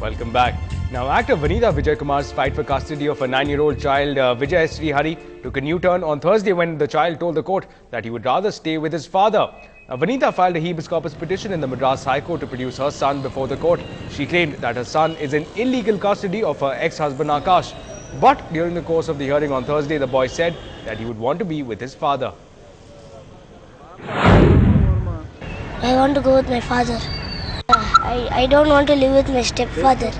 Welcome back. Now, actor Vanitha Vijay Kumar's fight for custody of a 9-year-old child, Vijay Sri Hari, took a new turn on Thursday when the child told the court that he would rather stay with his father. Now, Vanitha filed a habeas corpus petition in the Madras High Court to produce her son before the court. She claimed that her son is in illegal custody of her ex-husband Akash. But during the course of the hearing on Thursday, the boy said that he would want to be with his father. I want to go with my father. I don't want to live with my stepfather.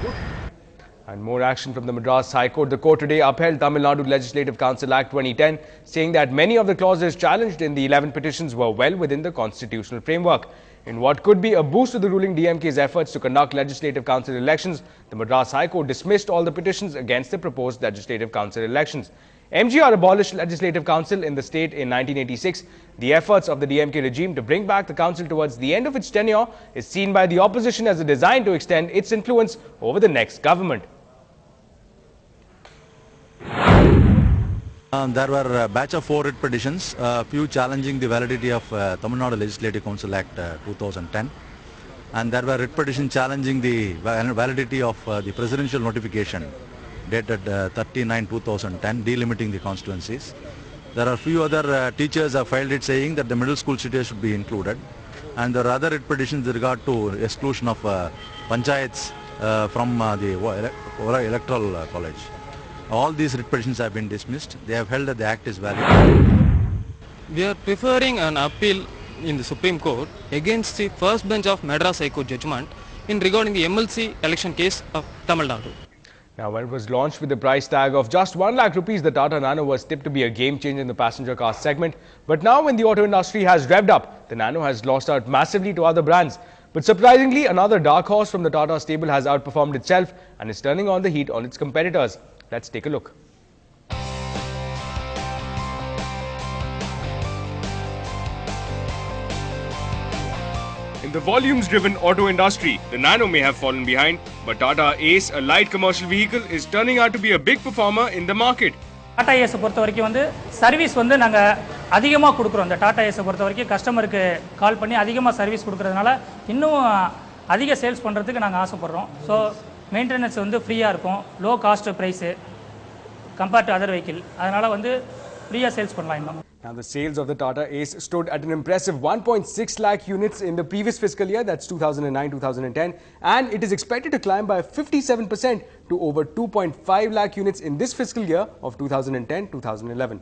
And more action from the Madras High Court. The court today upheld Tamil Nadu Legislative Council Act 2010, saying that many of the clauses challenged in the 11 petitions were well within the constitutional framework. In what could be a boost to the ruling DMK's efforts to conduct Legislative Council elections, the Madras High Court dismissed all the petitions against the proposed Legislative Council elections. MGR abolished Legislative Council in the state in 1986. The efforts of the DMK regime to bring back the council towards the end of its tenure is seen by the opposition as a design to extend its influence over the next government. There were a batch of 4 writ petitions, few challenging the validity of Tamil Nadu Legislative Council Act 2010, and there were writ petitions challenging the validity of the presidential notification dated 30/9/2010 delimiting the constituencies. There are few other teachers have filed it saying that the middle school cities should be included, and there are other writ petitions with regard to exclusion of panchayats from the electoral college. All these writ petitions have been dismissed. They have held that the act is valid. We are preferring an appeal in the Supreme Court against the first bench of Madras High Court judgment in regarding the MLC election case of Tamil Nadu. Now, when it was launched with the price tag of just 1 lakh rupees, the Tata Nano was tipped to be a game changer in the passenger car segment. But now when the auto industry has revved up, the Nano has lost out massively to other brands. But surprisingly, another dark horse from the Tata stable has outperformed itself and is turning on the heat on its competitors. Let's take a look. In the volumes-driven auto industry, the Nano may have fallen behind, but Tata Ace, a light commercial vehicle, is turning out to be a big performer in the market. Tata Ace பொறுத்த வரைக்கும் வந்து service வந்து நாங்க அதிகமா கொடுக்கிறோம். அந்த Tata Ace பொறுத்த வரைக்கும் கஸ்டமருக்கு கால் பண்ணி அதிகமா சர்வீஸ் கொடுக்கிறதுனால இன்னும் அதிக சேல்ஸ் பண்றதுக்கு நாங்க ஆசைப்படுறோம். சோ மெயின்டெனன்ஸ் வந்து ஃப்ரீயா இருக்கும். Low cost price compared to other vehicle. அதனால வந்து ஃப்ரீயா சேல்ஸ் பண்ணலாம் இன்னும். Now, the sales of the Tata Ace stood at an impressive 1.6 lakh units in the previous fiscal year, that's 2009-2010, and it is expected to climb by 57% to over 2.5 lakh units in this fiscal year of 2010-2011.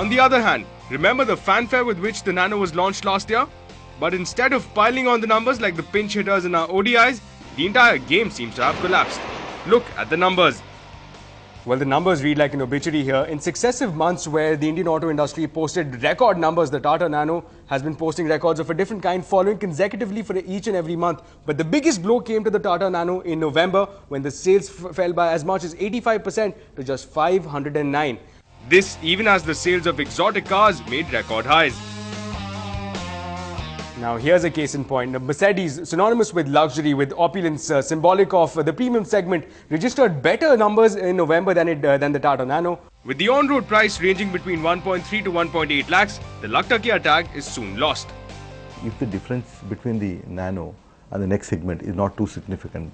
On the other hand, remember the fanfare with which the Nano was launched last year? But instead of piling on the numbers like the pinch hitters in our ODIs, the entire game seems to have collapsed. Look at the numbers. Well, the numbers read like an obituary here. In successive months where the Indian auto industry posted record numbers, the Tata Nano has been posting records of a different kind following consecutively for each and every month. But the biggest blow came to the Tata Nano in November when the sales fell by as much as 85% to just 509. This even as the sales of exotic cars made record highs. Now, here's a case in point. The Mercedes, synonymous with luxury, with opulence, symbolic of the premium segment, registered better numbers in November than the Tata Nano. With the on-road price ranging between 1.3 to 1.8 lakhs, the Laktakia tag is soon lost. If the difference between the Nano and the next segment is not too significant,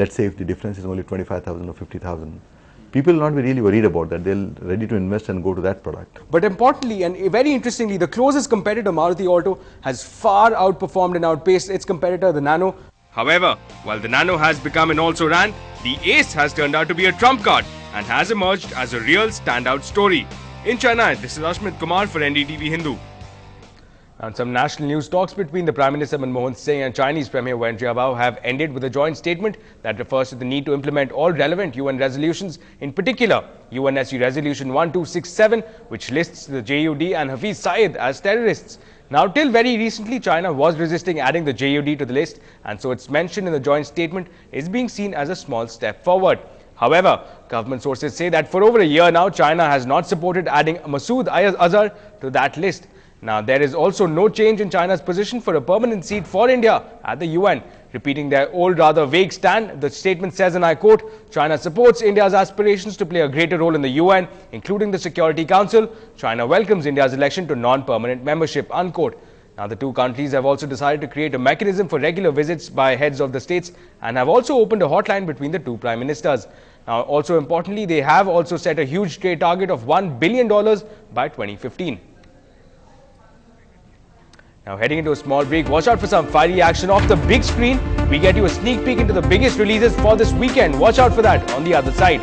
let's say if the difference is only 25,000 or 50,000, people will not be really worried about that. They'll ready to invest and go to that product. But importantly and very interestingly, the closest competitor, Maruti Auto, has far outperformed and outpaced its competitor, the Nano. However, while the Nano has become an also-ran, the Ace has turned out to be a trump card and has emerged as a real standout story. In Chennai, this is Ashmit Kumar for NDTV Hindu. And some national news talks between the Prime Minister Manmohan Singh and Chinese Premier Wen Jiabao have ended with a joint statement that refers to the need to implement all relevant UN resolutions, in particular UNSC Resolution 1267, which lists the JUD and Hafiz Saeed as terrorists. Now, till very recently, China was resisting adding the JUD to the list, and so its mention in the joint statement is being seen as a small step forward. However, government sources say that for over a year now, China has not supported adding Masood Azhar to that list. Now, there is also no change in China's position for a permanent seat for India at the UN. Repeating their old, rather vague stand, the statement says, and I quote, China supports India's aspirations to play a greater role in the UN, including the Security Council. China welcomes India's election to non-permanent membership, unquote. Now, the two countries have also decided to create a mechanism for regular visits by heads of the states and have also opened a hotline between the two prime ministers. Now, also importantly, they have also set a huge trade target of $1 billion by 2015. Now, heading into a small break, watch out for some fiery action off the big screen. We get you a sneak peek into the biggest releases for this weekend. Watch out for that on the other side.